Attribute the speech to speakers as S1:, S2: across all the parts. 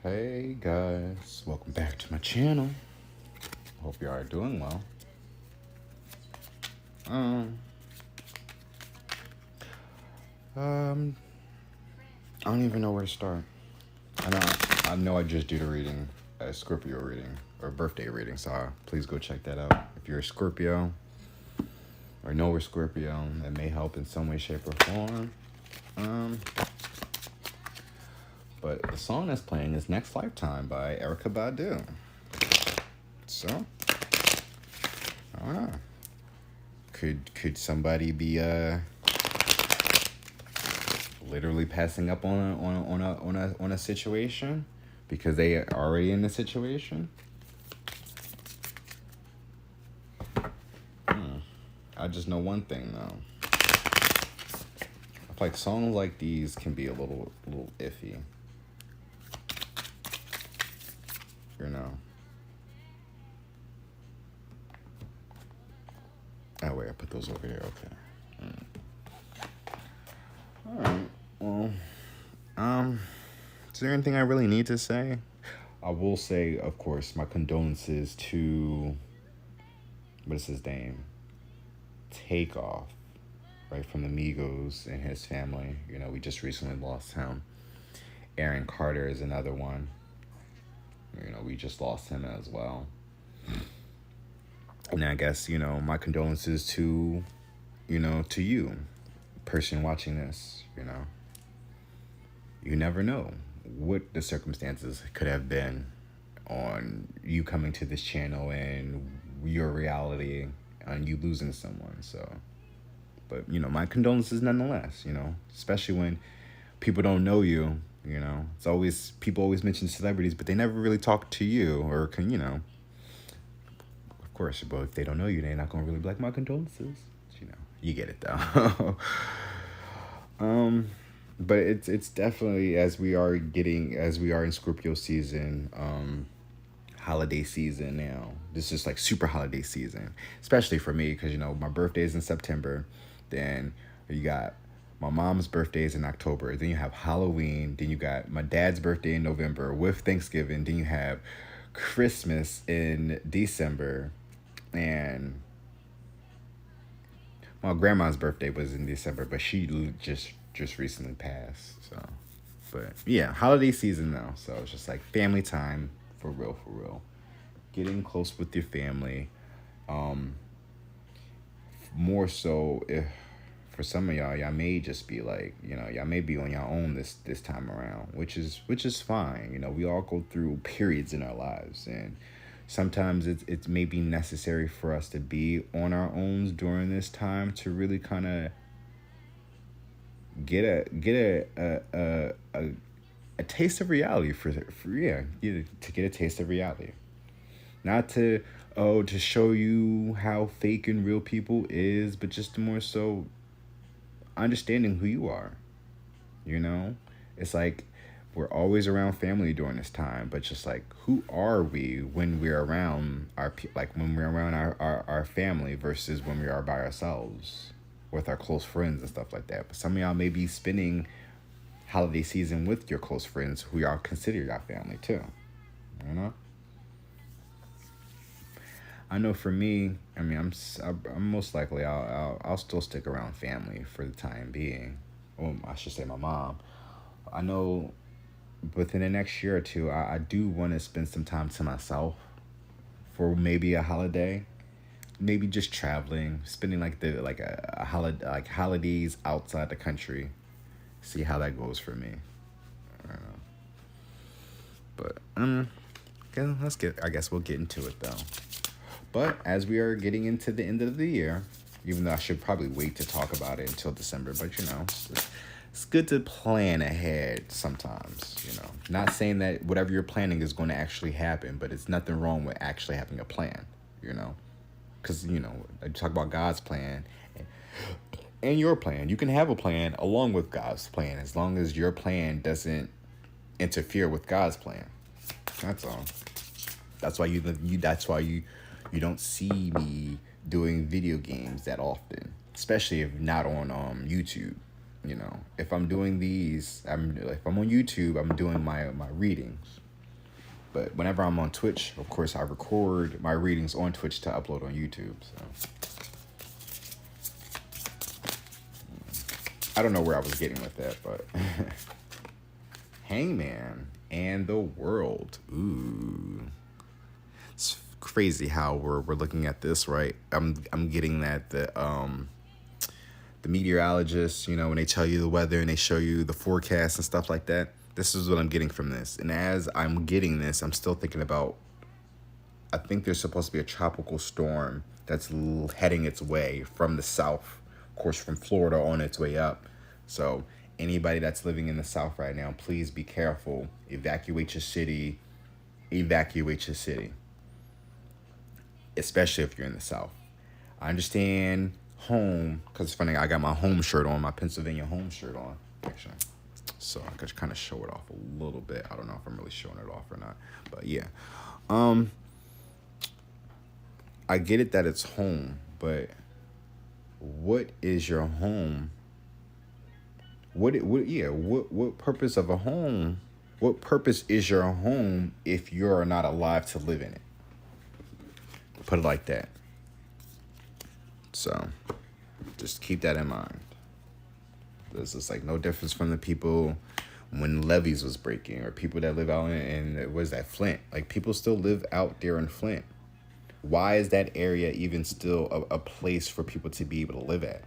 S1: Hey guys, welcome back to my channel. Hope you are doing well. Um, um, I don't even know where to start. I know I just did a Scorpio reading or birthday reading, so please go check that out. If you're a Scorpio or know a Scorpio, it may help in some way, shape, or form. But the song that's playing is "Next Lifetime" by Erykah Badu. So, I don't know. Could somebody be literally passing up on a situation because they are already in the situation? I just know one thing though. I feel like songs like these can be a little iffy. You know. Oh wait, I put those over here. Okay. All right. Well, is there anything I really need to say? I will say, of course, my condolences to what is his name? Takeoff, right, from the Migos and his family. You know, we just recently lost him. Aaron Carter is another one. You know, we just lost him as well. And I guess, you know, my condolences to you, person watching this, you know. You never know what the circumstances could have been on you coming to this channel and your reality on you losing someone. So, but, you know, my condolences nonetheless, you know, especially when people don't know you, you know. It's always, people always mention celebrities, but they never really talk to you or can, you know. Of course, but if they don't know you, they're not going to really be like, my condolences. You know, you get it though. But it's definitely as we are in Scorpio season, holiday season now. This is like super holiday season, especially for me because, you know, my birthday is in September. Then you got my mom's birthday is in October. Then you have Halloween. Then you got my dad's birthday in November with Thanksgiving. Then you have Christmas in December. And my grandma's birthday was in December, but she just recently passed. So, but yeah, holiday season now. So it's just like family time for real. Getting close with your family. More so if for some of y'all may just be like, you know, y'all may be on your own this time around, which is fine. You know, we all go through periods in our lives, and sometimes it's maybe necessary for us to be on our own during this time to really kind of get a taste of reality to get a taste of reality. Not to show you how fake and real people is, but just more so understanding who you are. You know, it's like we're always around family during this time, but just like, who are we when we're around our family versus when we are by ourselves with our close friends and stuff like that. But some of y'all may be spending holiday season with your close friends who y'all consider your family too. You know, I know for me, I mean, I'm most likely I'll still stick around family for the time being. Well, I should say my mom. I know within the next year or two, I do want to spend some time to myself for maybe a holiday, maybe just traveling, spending a holiday, like holidays outside the country, see how that goes for me. I don't know. But I guess we'll get into it though. But as we are getting into the end of the year, even though I should probably wait to talk about it until December, but you know, it's good to plan ahead sometimes, you know. Not saying that whatever you're planning is going to actually happen, but it's nothing wrong with actually having a plan, you know. Because, you know, I talk about God's plan and your plan. You can have a plan along with God's plan as long as your plan doesn't interfere with God's plan. That's all. That's why you don't see me doing video games that often, especially if not on YouTube. You know, if I'm doing if I'm on YouTube, I'm doing my readings. But whenever I'm on Twitch, of course, I record my readings on Twitch to upload on YouTube. So I don't know where I was getting with that, but Hangman and the world. Ooh, it's crazy how we're looking at this, right? I'm getting that the meteorologists, you know, when they tell you the weather and they show you the forecast and stuff like that. This is what I'm getting from this. And as I'm getting this, I'm still thinking about, I think there's supposed to be a tropical storm that's heading its way from the south, of course, from Florida on its way up. So anybody that's living in the south right now, please be careful. Evacuate your city. Evacuate your city. Especially if you're in the south. I understand home, because it's funny, I got my home shirt on, my Pennsylvania home shirt on, actually. So I could kind of show it off a little bit. I don't know if I'm really showing it off or not. But yeah. I get it that it's home, but what is your home? What purpose of a home? What purpose is your home if you're not alive to live in it? Put it like that. So just keep that in mind. This is like no difference from the people when levees was breaking, or people that live out in what is that, Flint? Like, people still live out there in Flint. Why is that area even still a place for people to be able to live at?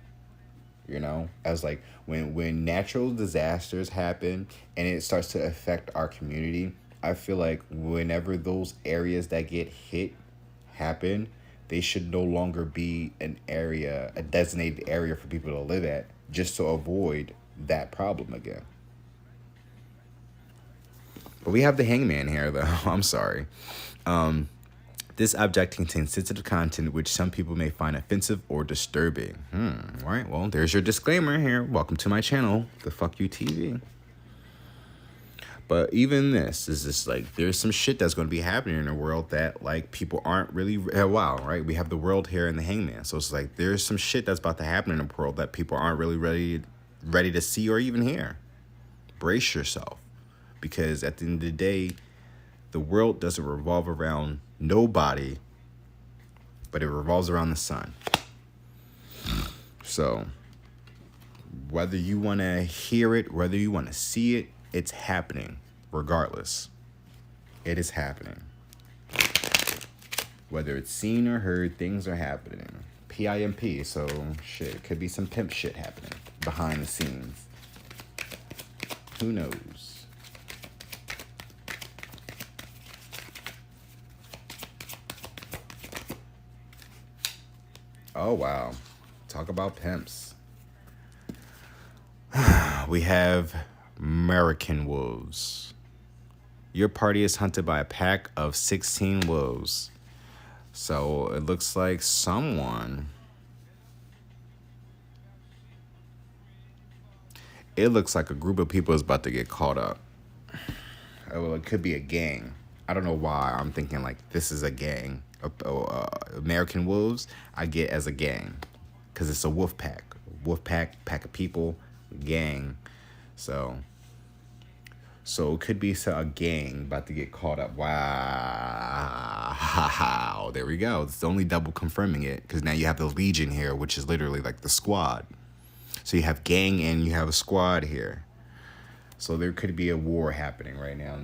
S1: You know, as like when natural disasters happen and it starts to affect our community, I feel like whenever those areas that get hit happen, they should no longer be a designated area for people to live at, just to avoid that problem again. But we have the Hangman here, though. I'm sorry. This object contains sensitive content which some people may find offensive or disturbing. All right, well, there's your disclaimer here. Welcome to my channel, The Fuck You TV. But even this is just like, there's some shit that's going to be happening in the world that, like, people aren't really, wow, right? We have the world here and the Hangman. So it's like, there's some shit that's about to happen in the world that people aren't really ready to see or even hear. Brace yourself. Because at the end of the day, the world doesn't revolve around nobody, but it revolves around the sun. So whether you want to hear it, whether you want to see it, it's happening regardless. It is happening. Whether it's seen or heard, things are happening. PIMP, so shit, it could be some pimp shit happening behind the scenes. Who knows? Oh, wow. Talk about pimps. We have American wolves. Your party is hunted by a pack of 16 wolves. So it looks like someone... It looks like a group of people is about to get caught up. Well, it could be a gang. I don't know why I'm thinking like this is a gang. American wolves, I get as a gang. Because it's a wolf pack. Wolf pack, pack of people, gang. So it could be a gang about to get caught up. Wow. There we go. It's only double confirming it. Because now you have the Legion here, which is literally like the squad. So you have gang and you have a squad here. So there could be a war happening right now.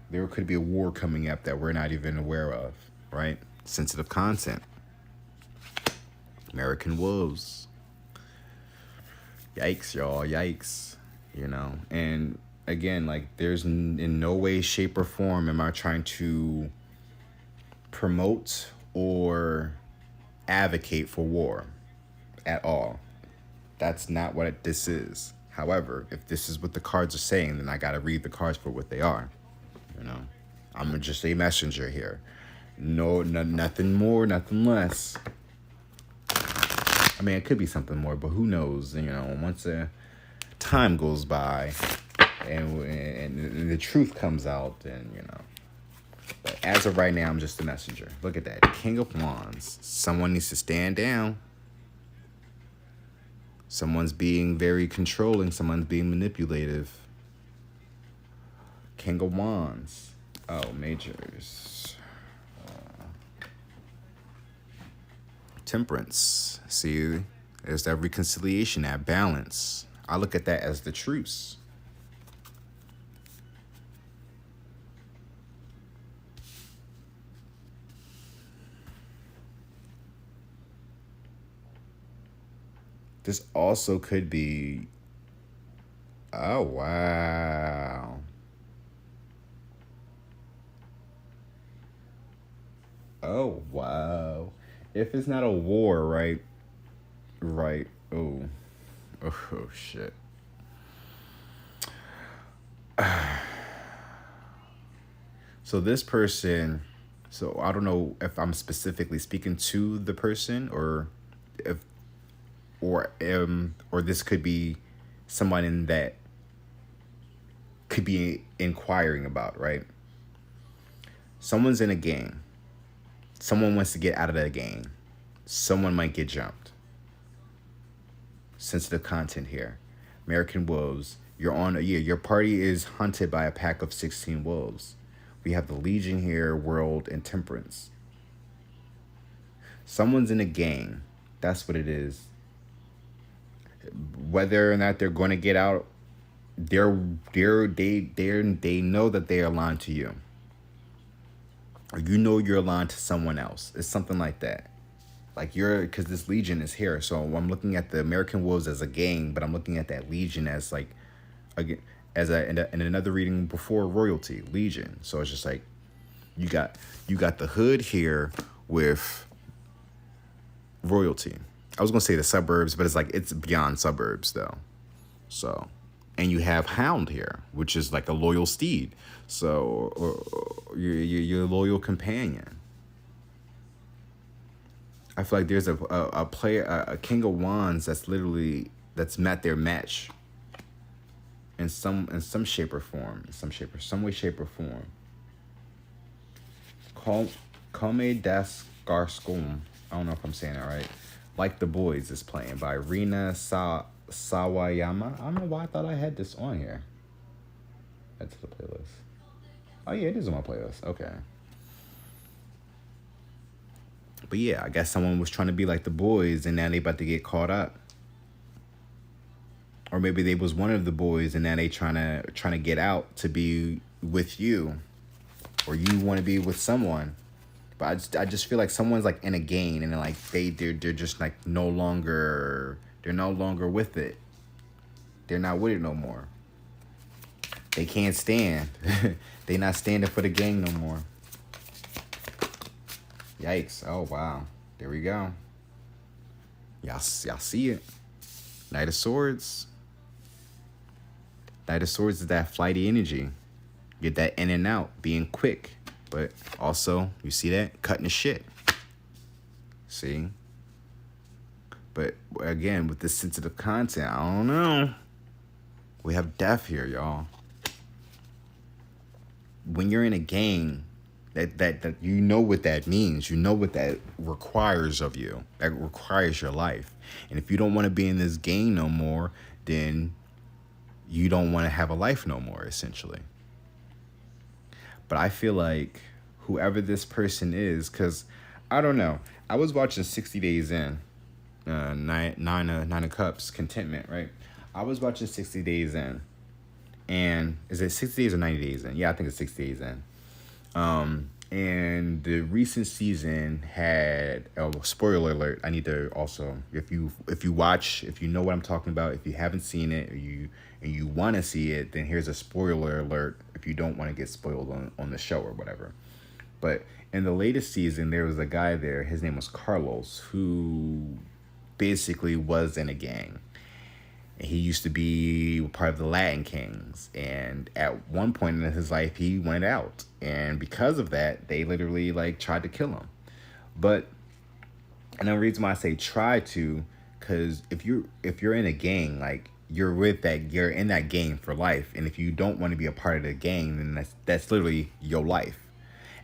S1: There could be a war coming up that we're not even aware of, right? Sensitive content. American wolves. Yikes, y'all. Yikes. You know? And again, like, there's in no way, shape, or form am I trying to promote or advocate for war at all. That's not what this is. However, if this is what the cards are saying, then I got to read the cards for what they are. You know, I'm just a messenger here. No, nothing more, nothing less. I mean, it could be something more, but who knows? You know, once time goes by and the truth comes out, then, you know. But as of right now, I'm just a messenger. Look at that. King of Wands. Someone needs to stand down. Someone's being very controlling. Someone's being manipulative. King of Wands. Oh, majors. Temperance. See, there's that reconciliation, that balance. I look at that as the truce. This also could be. Oh, wow. Oh, wow. If it's not a war, right? Right. Oh. Oh, shit. So this person, so I don't know if I'm specifically speaking to the person if or this could be someone in that could be inquiring about, right? Someone's in a game. Someone wants to get out of the game. Someone might get jumped. Sensitive content here. American wolves. You're on a year. Your party is hunted by a pack of 16 wolves. We have the Legion here, World, and Temperance. Someone's in a gang. That's what it is. Whether or not they're going to get out, they know that they are lying to you. Or you know you're lying to someone else. It's something like that. Like because this Legion is here. So I'm looking at the American Wolves as a gang, but I'm looking at that Legion as like, again, in another reading before royalty, Legion. So it's just like, you got the hood here with royalty. I was gonna say the suburbs, but it's beyond suburbs though. So, and you have Hound here, which is like a loyal steed. So your loyal companion. I feel like there's a player, a King of Wands that's met their match in some shape or form, some way, shape or form. Come das Garskum. I don't know if I'm saying it right. Like the Boys is playing by Rina Sawayama. I don't know why I thought I had this on here. Add to the playlist. Oh yeah, it is on my playlist. Okay. But yeah, I guess someone was trying to be like the Boys and now they about to get caught up. Or maybe they was one of the boys and now they trying to get out to be with you. Or you want to be with someone. But I just feel like someone's like in a game and like they're just like no longer with it. They're not with it no more. They can't stand. They not standing for the gang no more. Yikes. Oh wow. There we go. Y'all see it. Knight of Swords. Knight of Swords is that flighty energy. Get that in and out, being quick. But also, you see that? Cutting the shit. See? But again, with this sensitive content, I don't know. We have death here, y'all. When you're in a game, that you know what that means. You know what that requires of you. That requires your life. And if you don't want to be in this game no more, then you don't want to have a life no more, essentially. But I feel like whoever this person is, because I don't know. I was watching 60 Days In, Nine of Cups, Contentment, right? I was watching 60 Days In. And is it 60 days or 90 days in? Yeah, I think it's 60 days in. And the recent season had spoiler alert. I need to also, if you watch, if you know what I'm talking about, if you haven't seen it, or you want to see it, then here's a spoiler alert if you don't want to get spoiled on the show or whatever. But in the latest season, there was a guy there. His name was Carlos, who basically was in a gang. He used to be part of the Latin Kings, and at one point in his life, he went out, and because of that, they literally tried to kill him. But, and the reason why I say try to, because if you're in a gang, you're in that gang for life, and if you don't want to be a part of the gang, then that's literally your life.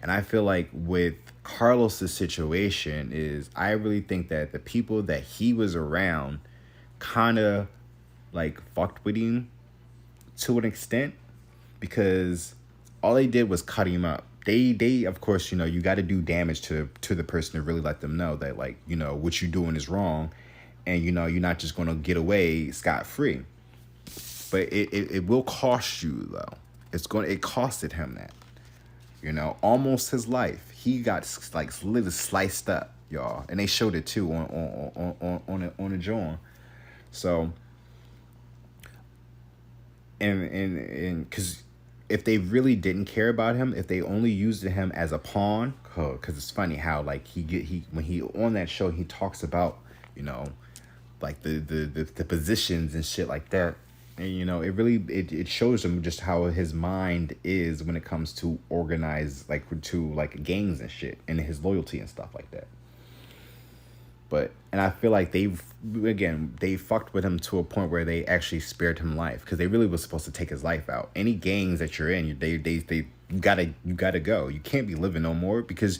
S1: And I feel like with Carlos's situation is, I really think that the people that he was around kind of fucked with him to an extent, because all they did was cut him up. They of course, you know, you got to do damage to the person to really let them know that, like, you know, what you're doing is wrong, and you know you're not just gonna get away scot free. But it will cost you though. It costed him that, you know, almost his life. He got like literally sliced up, y'all, and they showed it too on a John. So and because if they really didn't care about him, if they only used him as a pawn, because it's funny how like he when he on that show he talks about, you know, like the positions and shit like that. And you know, it shows him just how his mind is when it comes to organize, like, to like gangs and shit, and his loyalty and stuff like that. But and I feel like they fucked with him to a point where they actually spared him life, because they really was supposed to take his life out. Any gangs that you're in, you gotta go. You can't be living no more, because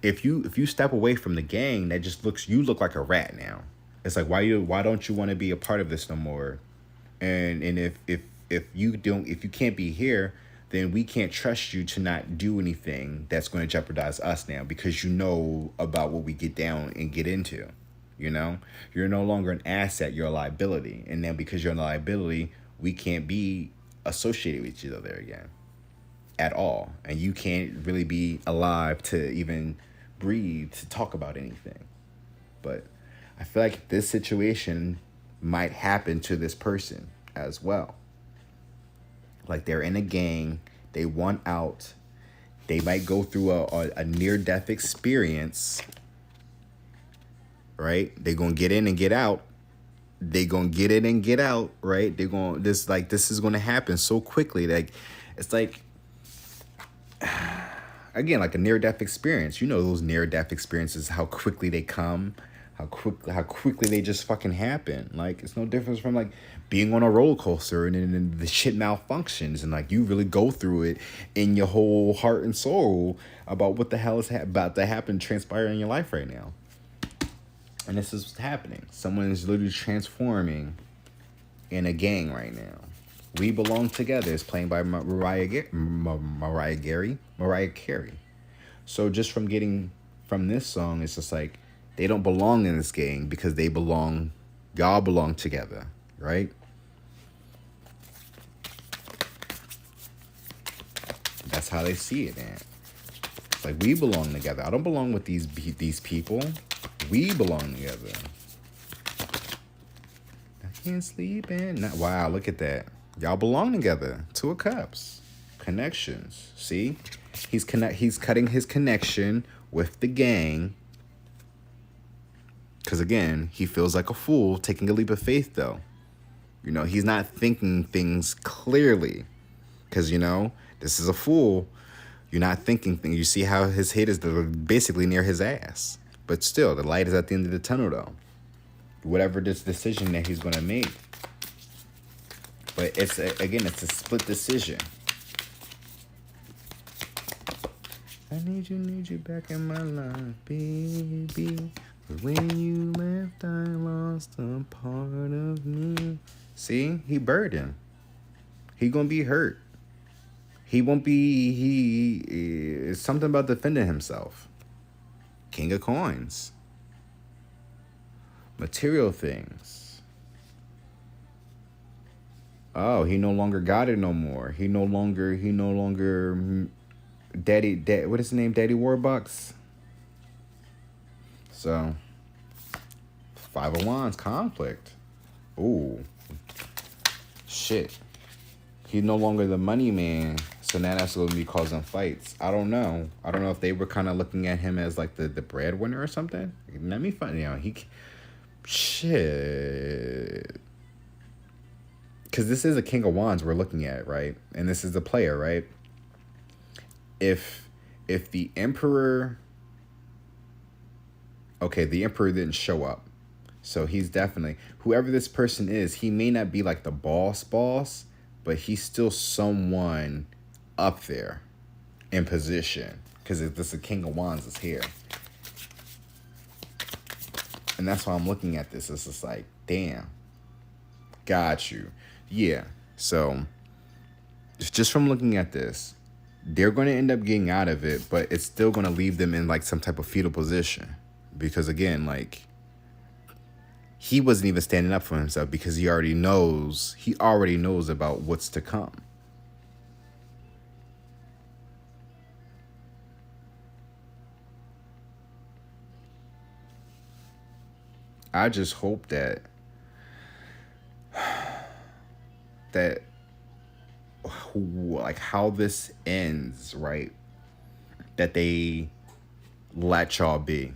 S1: if you step away from the gang, that just you look like a rat now. It's like, why don't you want to be a part of this no more? And if you can't be here, then we can't trust you to not do anything that's going to jeopardize us now, because you know about what we get down and get into. You know, you're no longer an asset, you're a liability. And then because you're a liability, we can't be associated with each other again at all. And you can't really be alive to even breathe, to talk about anything. But I feel like this situation might happen to this person as well. Like, they're in a gang, they want out, they might go through a near-death experience, right? They're gonna get in and get out. Right? This is gonna happen so quickly. Like, it's like, again, like a near-death experience. You know those near-death experiences, how quickly they come, how quickly they just fucking happen. Like, it's no difference from like being on a roller coaster and then the shit malfunctions, and like you really go through it in your whole heart and soul about what the hell is about to happen, transpire in your life right now. And this is what's happening. Someone is literally transforming in a gang right now. We Belong Together is playing by Mariah Carey. So just from this song, it's just like, they don't belong in this gang because y'all belong together, right? That's how they see it, man. It's like, we belong together. I don't belong with these people. We belong together. I can't sleep wow, look at that. Y'all belong together. 2 of Cups. Connections. See? He's cutting his connection with the gang. Because, again, he feels like a fool taking a leap of faith, though. You know, he's not thinking things clearly. Because, you know, this is a fool. You're not thinking things. You see how his head is basically near his ass. But still, the light is at the end of the tunnel, though. Whatever this decision that he's going to make. But it's a split decision. I need you back in my life, baby. When you left, I lost a part of me. See? He burdened. He gonna be hurt. He won't be... It's something about defending himself. King of Coins. Material things. Oh, he no longer got it no more. He no longer... Daddy, what is his name? Daddy Warbucks? So, 5 of Wands, conflict. Ooh. Shit. He's no longer the money man, so now that's going to be causing fights. I don't know. I don't know if they were kind of looking at him as like the breadwinner or something. Let me find, you know, shit. Because this is a King of Wands we're looking at, right? And this is the player, right? If the Emperor... Okay, the Emperor didn't show up. So he's definitely... Whoever this person is, he may not be like the boss, but he's still someone up there in position. Because if this is King of Wands is here. And that's why I'm looking at this. It's just like, damn. Got you. Yeah. So, just from looking at this, they're going to end up getting out of it, but it's still going to leave them in like some type of fetal position. Because again, like, he wasn't even standing up for himself because he already knows about what's to come. I just hope that like how this ends, right? That they let y'all be.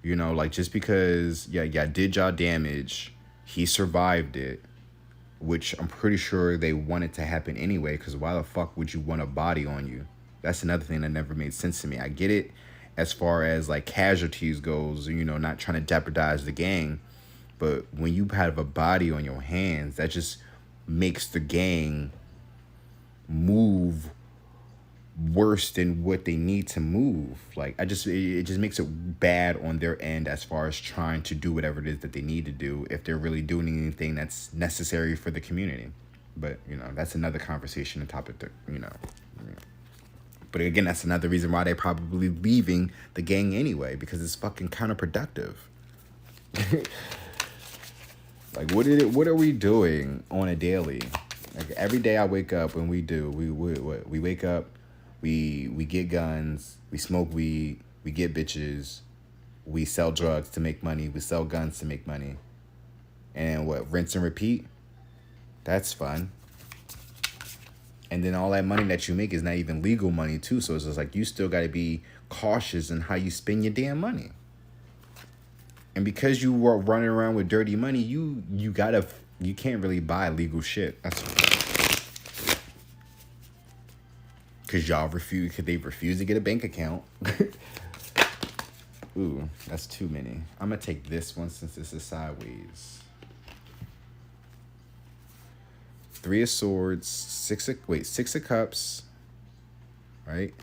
S1: You know, like, just because y'all did y'all damage, he survived it, which I'm pretty sure they wanted to happen anyway, because why the fuck would you want a body on you? That's another thing that never made sense to me. I get it as far as like casualties goes, you know, not trying to jeopardize the gang, but when you have a body on your hands, that just makes the gang move worse than what they need to move. Like, it just makes it bad on their end as far as trying to do whatever it is that they need to do, if they're really doing anything that's necessary for the community. But, you know, that's another conversation and topic that, you know. But again, that's another reason why they're probably leaving the gang anyway, because it's fucking counterproductive. Like, what are we doing on a daily? Like, every day I wake up, and we wake up, we get guns, we smoke weed, we get bitches, we sell drugs to make money, we sell guns to make money. And what, rinse and repeat? That's fun. And then all that money that you make is not even legal money too, so it's just like you still got to be cautious in how you spend your damn money. And because you were running around with dirty money, you can't really buy legal shit. That's because they refuse to get a bank account. Ooh, that's too many. I'm gonna take this one since this is sideways. 3 of Swords, 6 of Cups, right?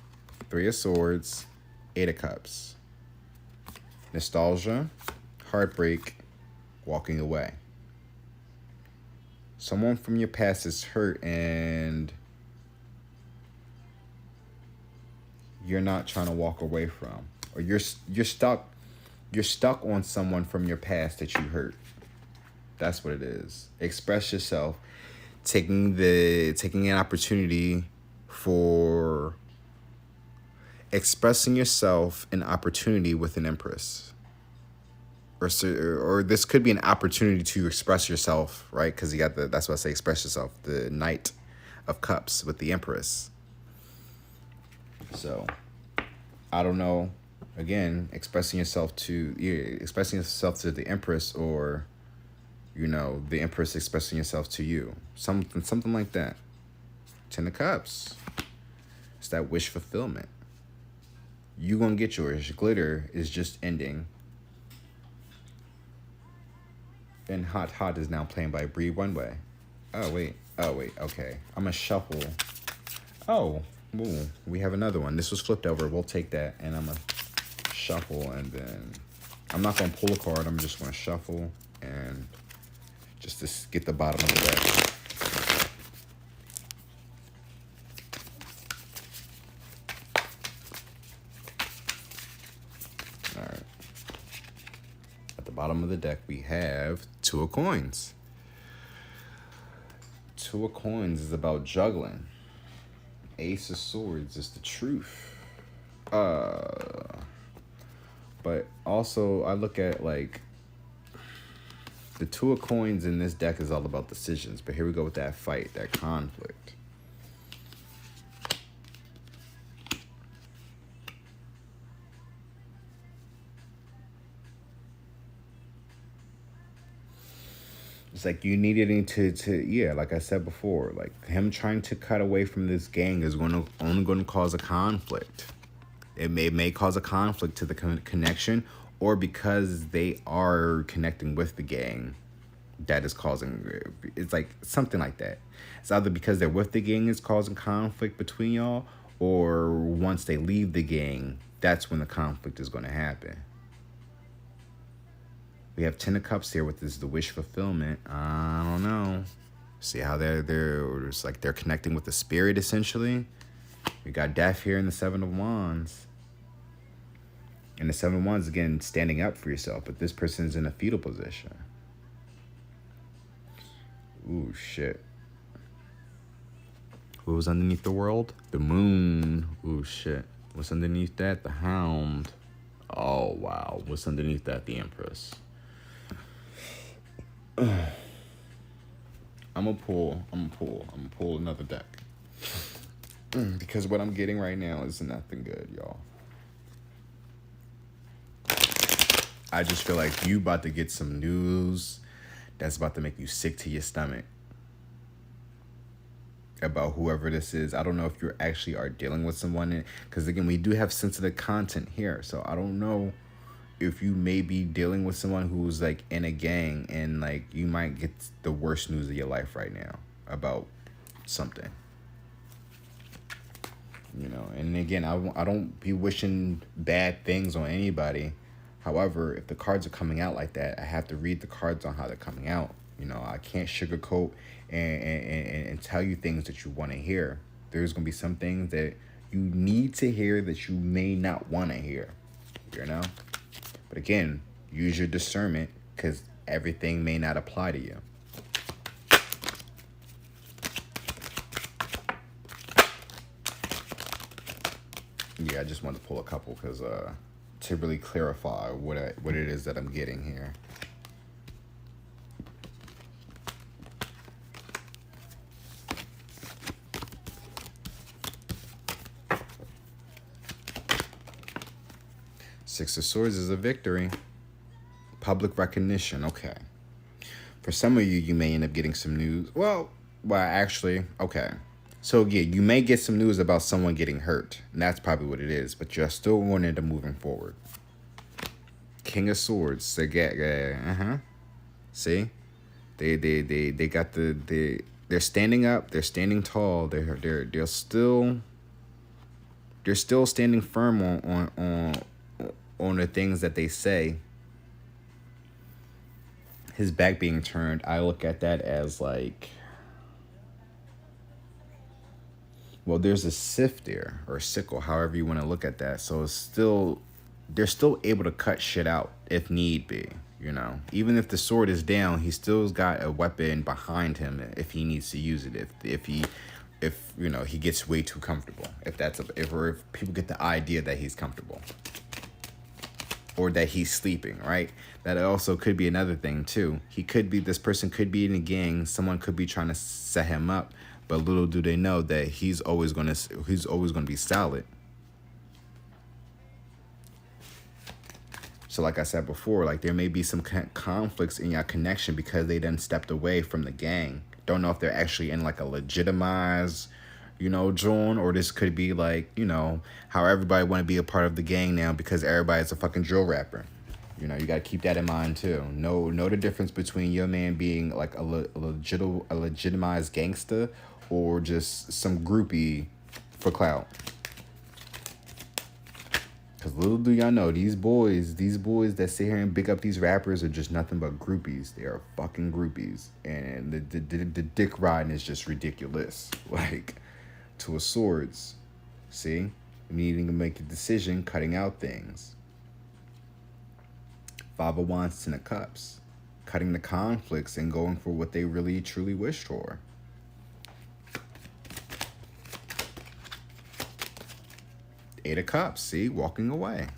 S1: 3 of Swords, 8 of Cups. Nostalgia, heartbreak, walking away. Someone from your past is hurt and you're not trying to walk away from, or you're stuck on someone from your past that you hurt. That's what it is. Express yourself, taking an opportunity for expressing yourself, an opportunity with an Empress, or this could be an opportunity to express yourself, right? Because you got that's what I say, express yourself, the Knight of Cups with the Empress. So, I don't know. Again, expressing yourself to the Empress, or, you know, the Empress expressing yourself to you. Something like that. 10 of Cups. It's that wish fulfillment. You gonna get yours. Glitter is just ending. And Hot is now playing by Breathe One Way. Oh wait. Okay. I'm gonna shuffle. Oh. Ooh, we have another one. This was flipped over. We'll take that, and I'm going to shuffle, and then I'm not going to pull a card. I'm just going to shuffle and just to get the bottom of the deck. All right. At the bottom of the deck, we have 2 of Coins. 2 of Coins is about juggling. Ace of Swords is the truth. But also I look at like the 2 of Coins in this deck is all about decisions. But here we go with that fight, that conflict. It's like you needed him to like I said before, like him trying to cut away from this gang is only going to cause a conflict. It may cause a conflict to the connection, or because they are connecting with the gang, that is causing, it's like something like that. It's either because they're with the gang is causing conflict between y'all, or once they leave the gang, that's when the conflict is going to happen. We have 10 of Cups here with this, the wish fulfillment. I don't know. See how they're it's like they're connecting with the spirit essentially. We got death here in the Seven of Wands. And the Seven of Wands, again, standing up for yourself. But this person is in a fetal position. Ooh, shit. What was underneath the world? The moon. Ooh, shit. What's underneath that? The hound. Oh, wow. What's underneath that? The Empress. I'm gonna pull another deck. Because what I'm getting right now is nothing good, y'all. I just feel like you about to get some news that's about to make you sick to your stomach about whoever this is. I don't know if you actually are dealing with someone, because again, we do have sensitive content here, so I don't know if you may be dealing with someone who's like in a gang, and like you might get the worst news of your life right now about something, you know. And again, I don't be wishing bad things on anybody. However, if the cards are coming out like that, I have to read the cards on how they're coming out. You know, I can't sugarcoat and tell you things that you want to hear. There's going to be some things that you need to hear that you may not want to hear, you know? But again, use your discernment, because everything may not apply to you. Yeah, I just wanted to pull a couple because to really clarify what it is that I'm getting here. Six of Swords is a victory. Public recognition. Okay. For some of you, you may end up getting some news. Well, actually, okay. So, yeah, you may get some news about someone getting hurt. And that's probably what it is. But you're still going to end up moving forward. King of Swords. See? They got they're standing up. They're standing tall. They're still standing firm on the things that they say. His back being turned, I look at that as like, well, there's a sift there, or a sickle, however you want to look at that. So they're still able to cut shit out if need be, you know. Even if the sword is down, he still's got a weapon behind him if he needs to use it. If you know, he gets way too comfortable. If people get the idea that he's comfortable, or that he's sleeping, right? That also could be another thing too. This person could be in a gang. Someone could be trying to set him up, but little do they know that he's always gonna be solid. So like I said before, like there may be some conflicts in your connection because they done stepped away from the gang. Don't know if they're actually in like a legitimized, you know, John, or this could be like, you know, how everybody want to be a part of the gang now because everybody's a fucking drill rapper. You know, you got to keep that in mind too. Know the difference between your man being like a legitimized gangster or just some groupie for clout. Because little do y'all know, these boys that sit here and big up these rappers are just nothing but groupies. They are fucking groupies. And the dick riding is just ridiculous. Like, to a swords. See? Needing to make a decision, cutting out things. Five of Wands, Ten of Cups. Cutting the conflicts and going for what they really, truly wish for. Eight of Cups, see? Walking away.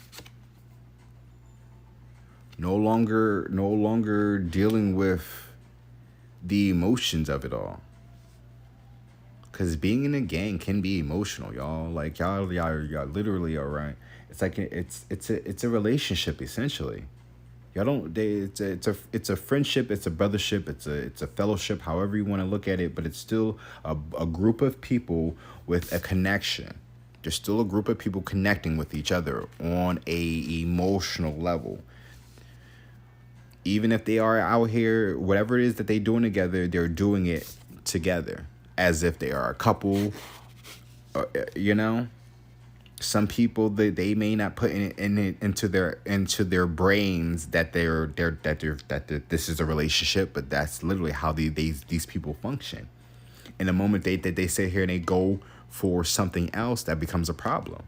S1: No longer dealing with the emotions of it all. Because being in a gang can be emotional, y'all. Like, y'all literally are right. It's like, it's a relationship, essentially. Y'all don't, it's a friendship, it's a brothership, it's a fellowship, however you want to look at it, but it's still a group of people with a connection. There's still a group of people connecting with each other on a emotional level. Even if they are out here, whatever it is that they're doing together, they're doing it together as if they are a couple. You know, some people they may not put into their brains that that this is a relationship, but that's literally how these people function. In the moment they sit here and they go for something else, that becomes a problem.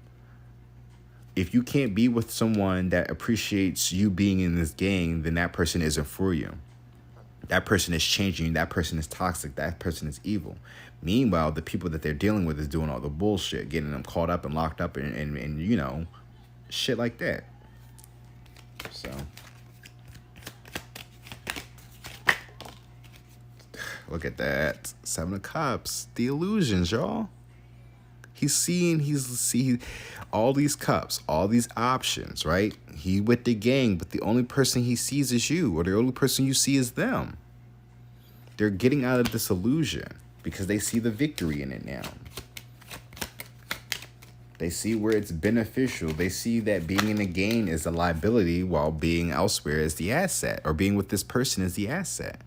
S1: If you can't be with someone that appreciates you being in this gang, then that person isn't for you. That person is changing you. That person is toxic. That person is evil. Meanwhile, the people that they're dealing with is doing all the bullshit, getting them caught up and locked up and you know, shit like that. So, look at that. 7 of Cups. The illusions, y'all. He's seeing all these cups, all these options, right? He with the gang, but the only person he sees is you, or the only person you see is them. They're getting out of this illusion because they see the victory in it now. They see where it's beneficial. They see that being in the gang is a liability while being elsewhere is the asset, or being with this person is the asset.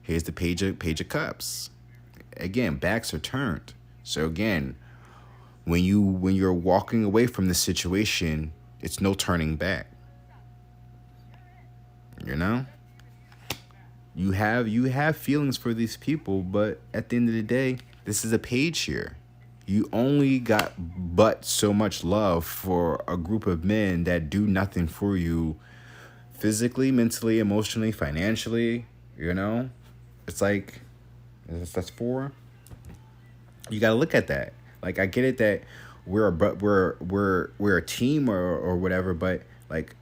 S1: Here's the page of cups. Again, backs are turned. So again, when you're walking away from the situation, it's no turning back. You know? You have feelings for these people, but at the end of the day, this is a page here. You only got but so much love for a group of men that do nothing for you physically, mentally, emotionally, financially, you know? It's like, that's 4. You got to look at that. Like, I get it that we're a team or whatever, but like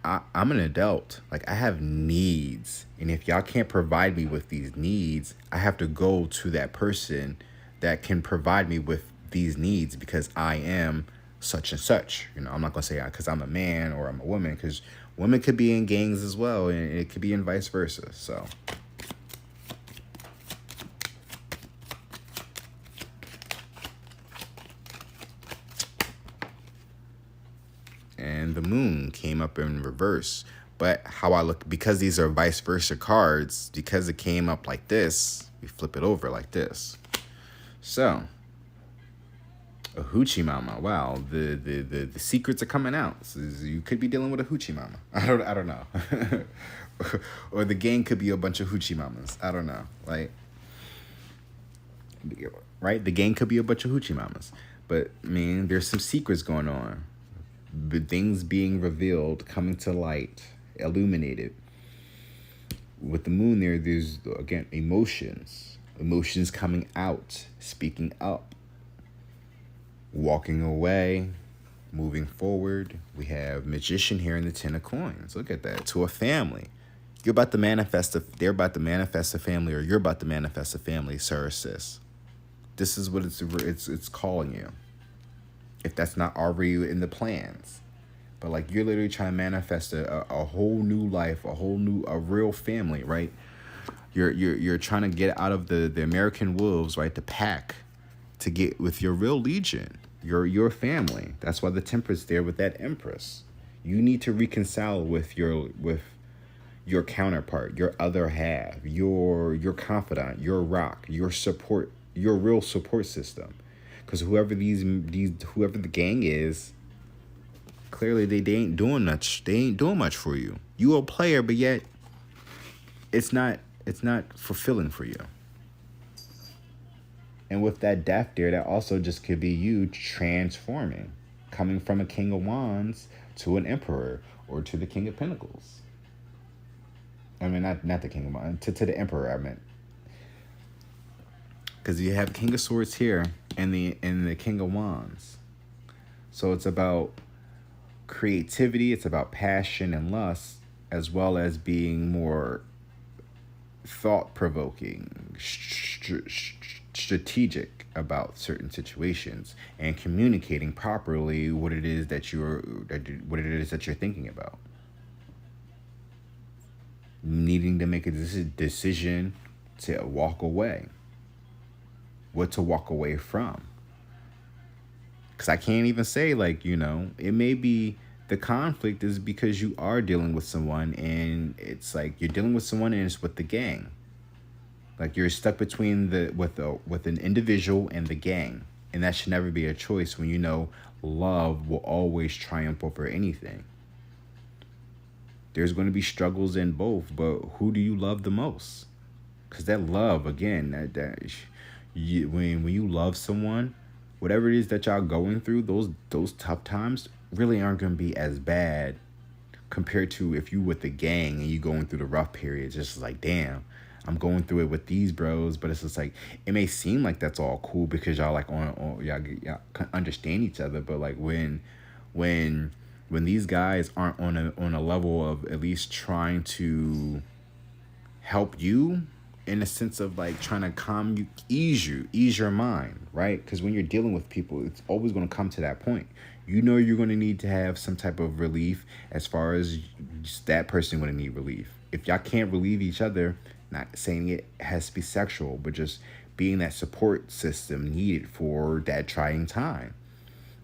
S1: I'm an adult. Like, I have needs, and if y'all can't provide me with these needs, I have to go to that person that can provide me with these needs because I am such and such. You know, I'm not gonna say because I'm a man or I'm a woman, because women could be in gangs as well, and it could be in vice versa. So. And the moon came up in reverse. But how I look, because these are vice versa cards, because it came up like this, we flip it over like this. So, a hoochie mama. Wow, the secrets are coming out. So you could be dealing with a hoochie mama. I don't know. Or the gang could be a bunch of hoochie mamas. I don't know. Like, right? The gang could be a bunch of hoochie mamas. But, I mean, there's some secrets going on. Things being revealed, coming to light, illuminated. With the moon there's, again, emotions coming out, speaking up, walking away, moving forward. We have magician here in the 10 of coins. Look at that. To a family. They're about to manifest a family, or you're about to manifest a family, sir or sis. This is what it's calling you. If that's not already in the plans. But like, you're literally trying to manifest a whole new life, a real family, right? You're trying to get out of the American wolves, right? The pack, to get with your real legion, your family. That's why the Temperance there with that Empress. You need to reconcile with your counterpart, your other half, your confidant, your rock, your support, your real support system. Because whoever the gang is, clearly they ain't doing much. They ain't doing much for you. You a player, but yet it's not fulfilling for you. And with that death there, that also just could be you transforming, coming from a King of Wands to an Emperor, or to the King of Pentacles. I mean, not the King of Wands, to the Emperor, I meant. Because you have King of Swords here and the King of Wands. So it's about creativity, it's about passion and lust, as well as being more thought-provoking, strategic about certain situations, and communicating properly what it is that you're thinking about. Needing to make a decision to walk away. What to walk away from. Because I can't even say, like, you know, it may be the conflict is because you are dealing with someone, and it's like you're dealing with someone and it's with the gang. Like, you're stuck between with an individual and the gang. And that should never be a choice when you know love will always triumph over anything. There's going to be struggles in both, but who do you love the most? Because that love, again, when you love someone, whatever it is that y'all going through, those tough times really aren't gonna be as bad compared to if you with the gang and you going through the rough periods. Just like, damn, I'm going through it with these bros, but it's just like, it may seem like that's all cool because y'all like y'all understand each other, but like when these guys aren't on a level of at least trying to help you in a sense of like trying to calm you, ease your mind, right? Because when you're dealing with people, it's always going to come to that point. You know you're going to need to have some type of relief as far as that person going to need relief. If y'all can't relieve each other, not saying it has to be sexual, but just being that support system needed for that trying time.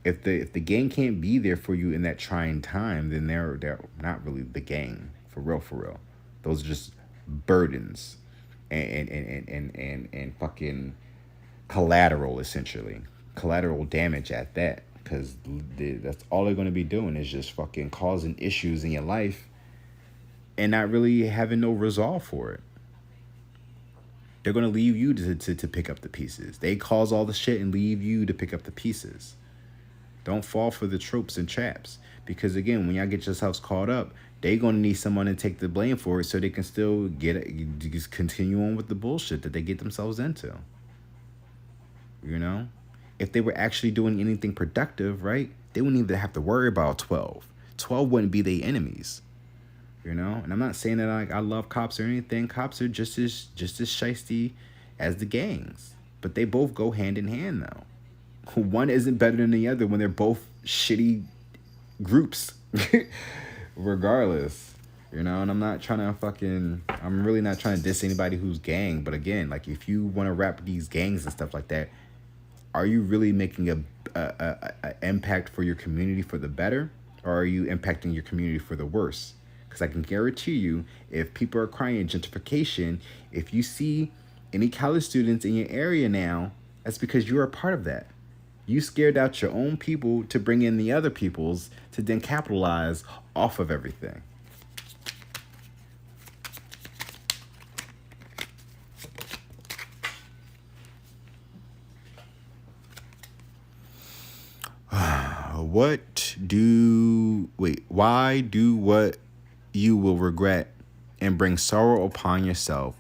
S1: If the gang can't be there for you in that trying time, then they're not really the gang for real, for real. Those are just burdens and fucking collateral, essentially collateral damage at that, because that's all they're going to be doing is just fucking causing issues in your life and not really having no resolve for it. They're going to leave you to pick up the pieces. They cause all the shit and leave you to pick up the pieces. Don't fall for the tropes and traps, because again, when y'all get yourselves caught up, they gonna need someone to take the blame for it so they can still just continue on with the bullshit that they get themselves into. You know, if they were actually doing anything productive, right, they wouldn't even have to worry about 12. 12 wouldn't be their enemies. You know, and I'm not saying that I love cops or anything. Cops are just as shiesty as the gangs, but they both go hand in hand though. One isn't better than the other when they're both shitty groups. Regardless, you know, and I'm really not trying to diss anybody who's gang, but again, like, if you want to rap these gangs and stuff like that, are you really making a impact for your community for the better, or are you impacting your community for the worse? Because I can guarantee you, if people are crying gentrification, if you see any college students in your area now, that's because you're a part of that. You scared out your own people to bring in the other people's to then capitalize off of everything. Why do what you will regret and bring sorrow upon yourself?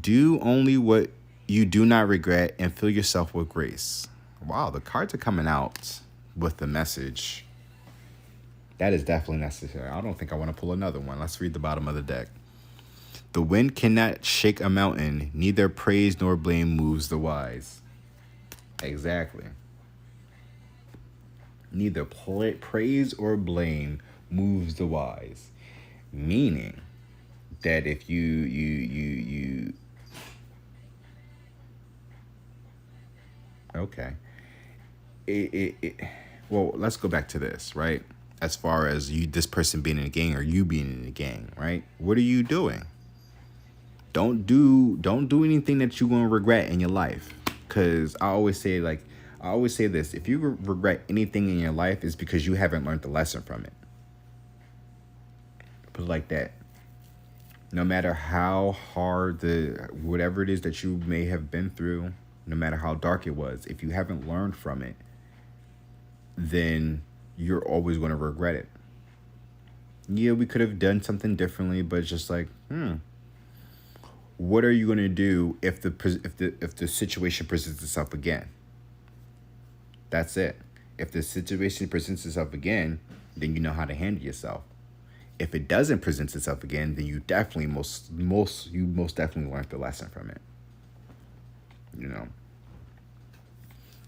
S1: Do only what you do not regret and fill yourself with grace. Wow, the cards are coming out with the message. That is definitely necessary. I don't think I want to pull another one. Let's read the bottom of the deck. The wind cannot shake a mountain, neither praise nor blame moves the wise. Exactly. Neither praise or blame moves the wise. Meaning that if you okay. Well, let's go back to this, right? As far as this person being in a gang or you being in a gang, right? What are you doing? Don't do anything that you're gonna regret in your life. Cause I always say this: if you regret anything in your life, it's because you haven't learned the lesson from it. Put it like that. No matter how hard whatever it is that you may have been through, no matter how dark it was, if you haven't learned from it, then you're always going to regret it. Yeah, we could have done something differently, but it's just like, what are you going to do if the situation presents itself again? That's it. If the situation presents itself again, then you know how to handle yourself. If it doesn't present itself again, then you definitely most definitely learned the lesson from it. You know.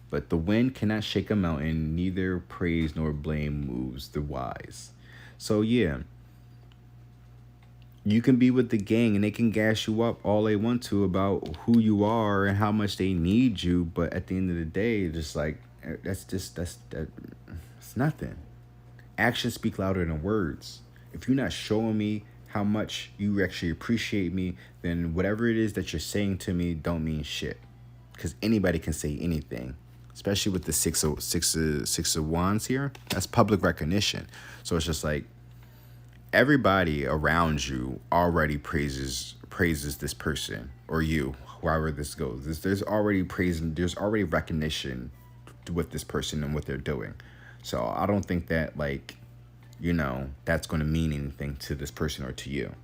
S1: But the wind cannot shake a mountain, neither praise nor blame moves the wise. So yeah, you can be with the gang and they can gas you up all they want to about who you are and how much they need you, but at the end of the day, just like it's nothing. Actions speak louder than words. If you're not showing me how much you actually appreciate me, then whatever it is that you're saying to me don't mean shit. Because anybody can say anything, especially with the six of wands here. That's public recognition. So it's just like everybody around you already praises this person or you, however this goes. There's already praise and there's already recognition with this person and what they're doing. So I don't think that, like, you know, that's going to mean anything to this person or to you.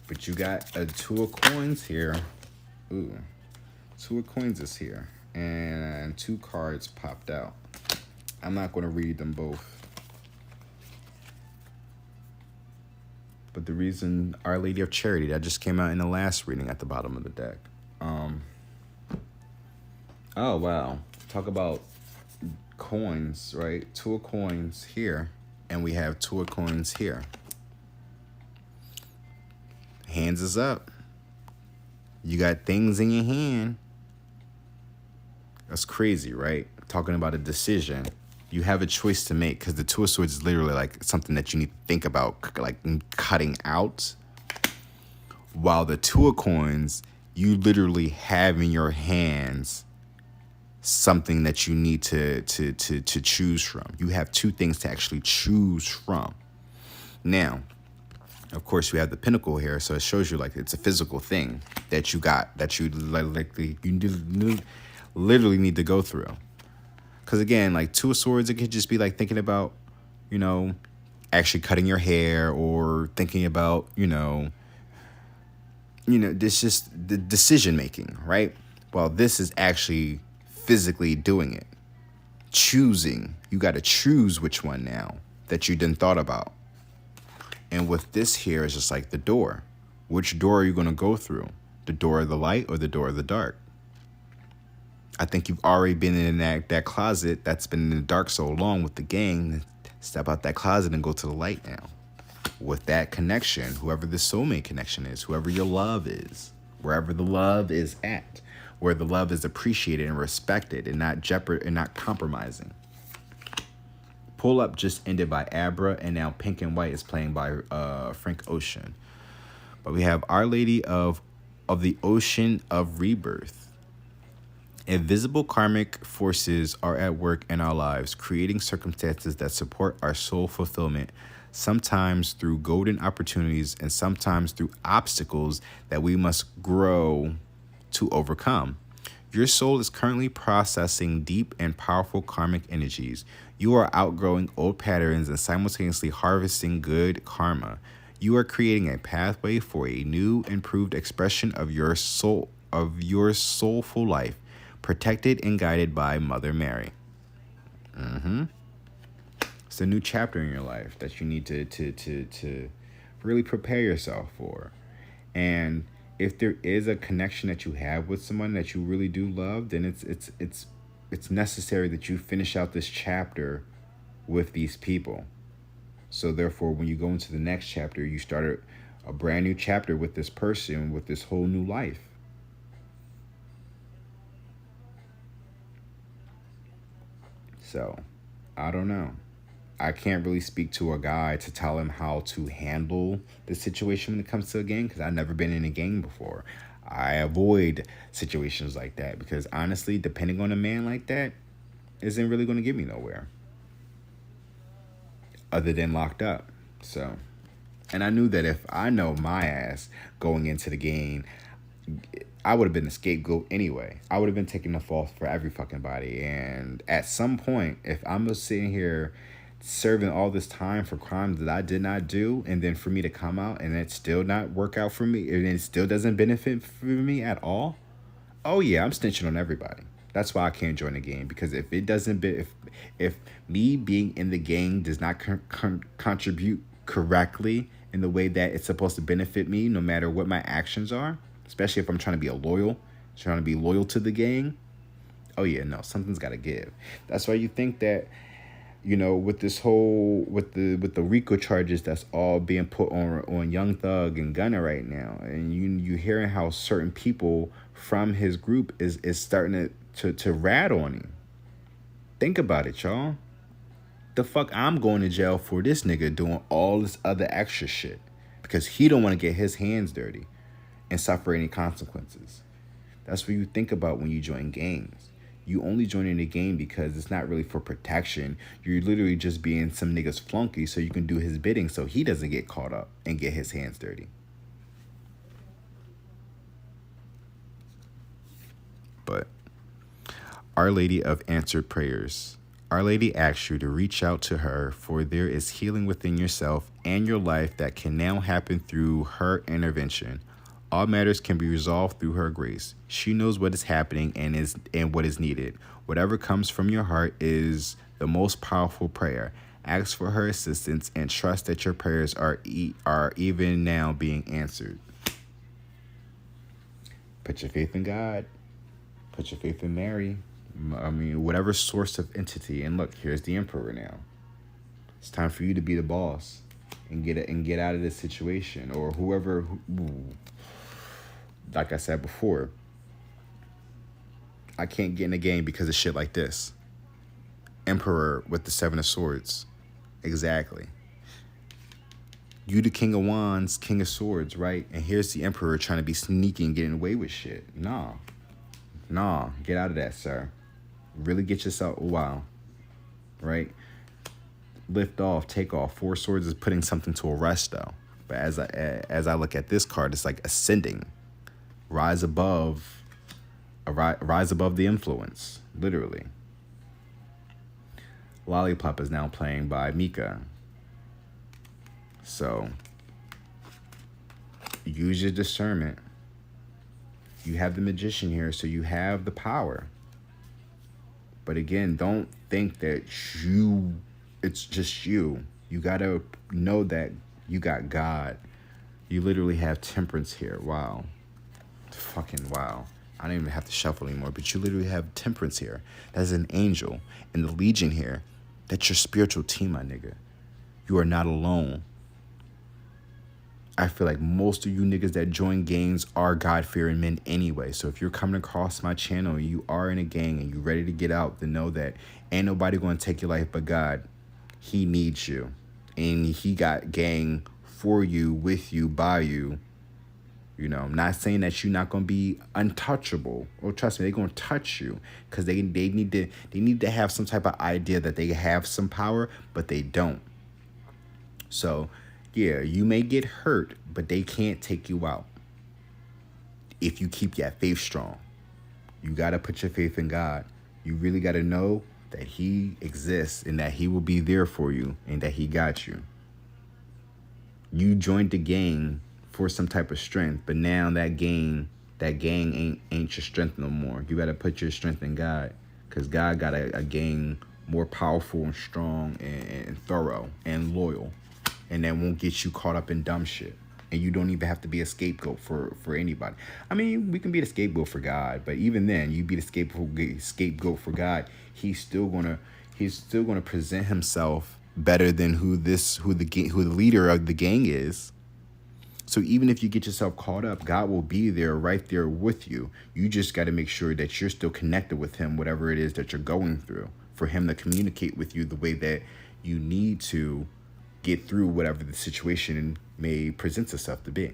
S1: But you got a Two of Coins here. Ooh. Two of Coins is here. And 2 cards popped out. I'm not going to read them both. But the reason, Our Lady of Charity, that just came out in the last reading at the bottom of the deck. Oh, wow. Talk about coins, right? 2 of Coins here. And we have 2 of Coins here. Hands is up. You got things in your hand. That's crazy, right? Talking about a decision. You have a choice to make, because the 2 of Swords is literally like something that you need to think about, like cutting out. While the 2 of Coins, you literally have in your hands something that you need to choose from. You have 2 things to actually choose from. Now, of course, we have the Pentacle here, so it shows you like it's a physical thing that you got, that you literally need to go through. Because again, like 2 of Swords, it could just be like thinking about, you know, actually cutting your hair, or thinking about, you know, this just the decision making, right? Well, this is actually physically doing it. Choosing. You got to choose which one now that you didn't thought about. And with this here is just like the door. Which door are you going to go through? The door of the light or the door of the dark? I think you've already been in that closet that's been in the dark so long with the gang. Step out that closet and go to the light now. With that connection, whoever the soulmate connection is, whoever your love is, wherever the love is at, where the love is appreciated and respected and not and not compromising. Pull Up just ended by Abra, and now Pink and White is playing by Frank Ocean. But we have Our Lady of the Ocean of Rebirth. Invisible karmic forces are at work in our lives, creating circumstances that support our soul fulfillment, sometimes through golden opportunities and sometimes through obstacles that we must grow to overcome. Your soul is currently processing deep and powerful karmic energies. You are outgrowing old patterns and simultaneously harvesting good karma. You are creating a pathway for a new, improved expression of your soulful life, protected and guided by Mother Mary. It's a new chapter in your life that you need to really prepare yourself for. And if there is a connection that you have with someone that you really do love, then it's necessary that you finish out this chapter with these people. So therefore, when you go into the next chapter, you start a brand new chapter with this person, with this whole new life. So, I don't know. I can't really speak to a guy to tell him how to handle the situation when it comes to a gang, because I've never been in a gang before. I avoid situations like that because honestly, depending on a man like that isn't really going to get me nowhere other than locked up. So, and I knew that if I know my ass going into the gang, I would have been the scapegoat anyway. I would have been taking the fall for every fucking body. And at some point, if I'm just sitting here serving all this time for crimes that I did not do, and then for me to come out and it still not work out for me, and it still doesn't benefit for me at all, oh yeah, I'm snitching on everybody. That's why I can't join the gang, because if it doesn't if me being in the gang does not contribute correctly in the way that it's supposed to benefit me, no matter what my actions are, especially if I'm trying to be loyal to the gang, oh yeah, no, something's got to give. That's why you think that, you know, with this whole, with the RICO charges that's all being put on Young Thug and Gunna right now, and you hearing how certain people from his group is starting to rat on him. Think about it, y'all. The fuck I'm going to jail for this nigga doing all this other extra shit because he don't want to get his hands dirty and suffer any consequences. That's what you think about when you join gangs. You only join in the game because it's not really for protection. You're literally just being some nigga's flunky so you can do his bidding so he doesn't get caught up and get his hands dirty. But Our Lady of Answered Prayers. Our Lady asks you to reach out to her, for there is healing within yourself and your life that can now happen through her intervention. All matters can be resolved through her grace. She knows what is happening and what is needed. Whatever comes from your heart is the most powerful prayer. Ask for her assistance and trust that your prayers are even now being answered. Put your faith in God. Put your faith in Mary. I mean, whatever source of entity. And look, here's the Emperor now. It's time for you to be the boss and get out of this situation, or whoever. Like I said before, I can't get in a game because of shit like this. Emperor with the Seven of Swords. Exactly. You the King of Wands, King of Swords, right? And here's the Emperor trying to be sneaky and getting away with shit. Nah, get out of that, sir. Really get yourself, wow, right? Lift off, take off. Four Swords is putting something to a rest, though. But as I look at this card, it's like ascending, rise above the influence, literally. Lollipop is now playing by Mika. So use your discernment. You have the Magician here, so you have the power. But again, don't think that it's just you. You gotta know that you got God. You literally have Temperance here. Wow. Fucking wow. I don't even have to shuffle anymore, but you literally have Temperance here. That's an angel. And the Legion here, that's your spiritual team, my nigga. You are not alone. I feel like most of you niggas that join gangs are God-fearing men anyway. So if you're coming across my channel and you are in a gang and you're ready to get out, then know that ain't nobody going to take your life but God. He needs you. And he got gang for you, with you, by you. You know, I'm not saying that you're not going to be untouchable. Or trust me, they're going to touch you. Because they need to have some type of idea that they have some power, but they don't. So yeah, you may get hurt, but they can't take you out if you keep that faith strong. You got to put your faith in God. You really got to know that he exists and that he will be there for you and that he got you. You joined the gang for some type of strength, but now that gang ain't your strength no more. You got to put your strength in God, because God got a gang more powerful and strong and thorough and loyal. And that won't get you caught up in dumb shit. And you don't even have to be a scapegoat for anybody. I mean, we can be the scapegoat for God, but even then, you be the scapegoat for God. He's still gonna present himself better than who the leader of the gang is. So even if you get yourself caught up, God will be there, right there with you. You just got to make sure that you're still connected with him, whatever it is that you're going through, for him to communicate with you the way that you need to get through whatever the situation may present itself to be.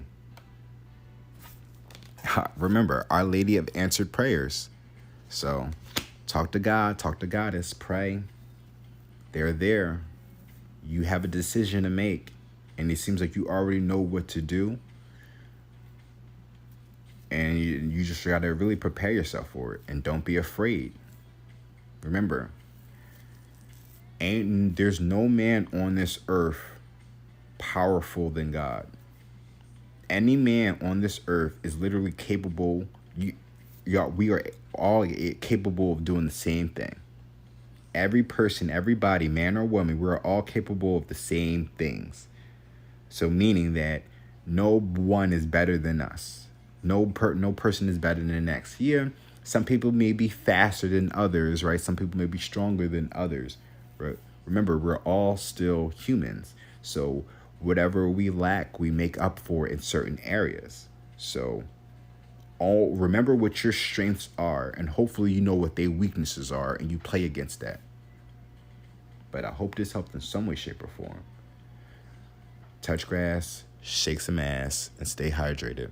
S1: Remember, Our Lady of Answered Prayers. So talk to God, talk to Goddess, pray. They're there. You have a decision to make, and it seems like you already know what to do. And you just got to really prepare yourself for it, and don't be afraid. Remember, there's no man on this earth powerful than God. Any man on this earth is literally capable. We are all capable of doing the same thing. Every person, everybody, man or woman, we're all capable of the same things. So meaning that no one is better than us. No person is better than the next. Yeah, some people may be faster than others, right? Some people may be stronger than others. Right? Remember, we're all still humans. So whatever we lack, we make up for in certain areas. So remember what your strengths are, and hopefully you know what their weaknesses are, and you play against that. But I hope this helped in some way, shape, or form. Touch grass, shake some ass, and stay hydrated.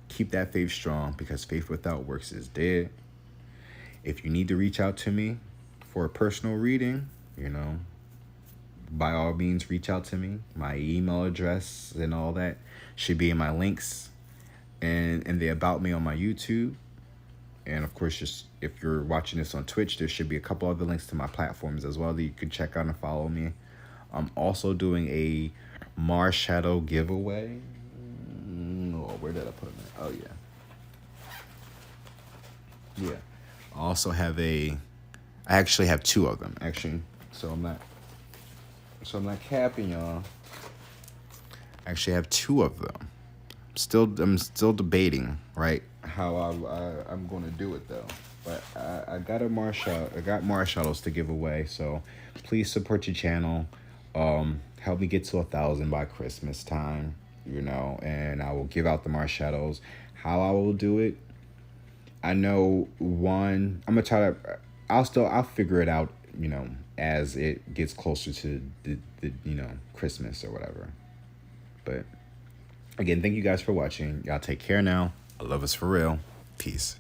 S1: Keep that faith strong, because faith without works is dead. If you need to reach out to me for a personal reading, by all means, reach out to me. My email address and all that should be in my links and in the About Me on my YouTube. And of course, just if you're watching this on Twitch, there should be a couple other links to my platforms as well that you can check out and follow me. I'm also doing a Mars Shadow giveaway. Oh, where did I put it? Oh yeah. Yeah. I also have I actually have two of them, actually. So I'm not capping y'all. I actually have two of them. I'm still debating, right, how I'm going to do it though. But I got Mars Shadows to give away, so please support your channel. Help me get to 1,000 by Christmas time, and I will give out the Mars Shadows. How I will do it, I know I'm gonna try to. I'll figure it out, as it gets closer to the Christmas or whatever. But again, thank you guys for watching. Y'all take care now. I love us for real. Peace.